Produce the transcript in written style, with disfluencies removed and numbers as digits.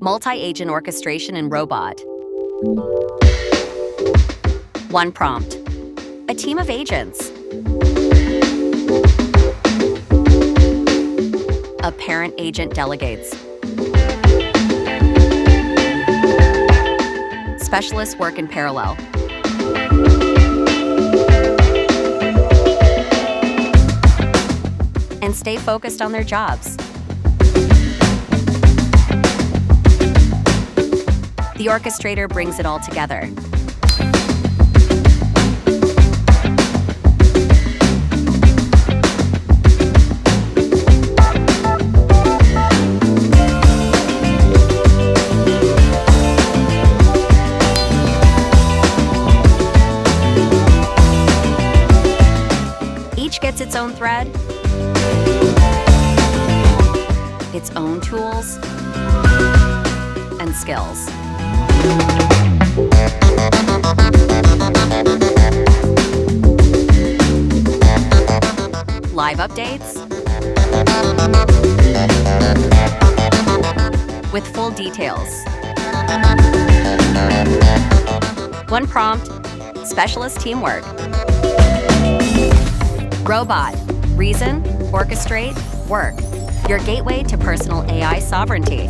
multi-agent orchestration in robot. One prompt. A team of agents. A parent agent delegates. Specialists work in parallel. And stay focused on their jobs. The orchestrator brings it all together. Each gets its own thread, its own tools and skills. Live updates with full details. One prompt, specialist teamwork. Robot, reason, orchestrate, work. Your gateway to personal AI sovereignty.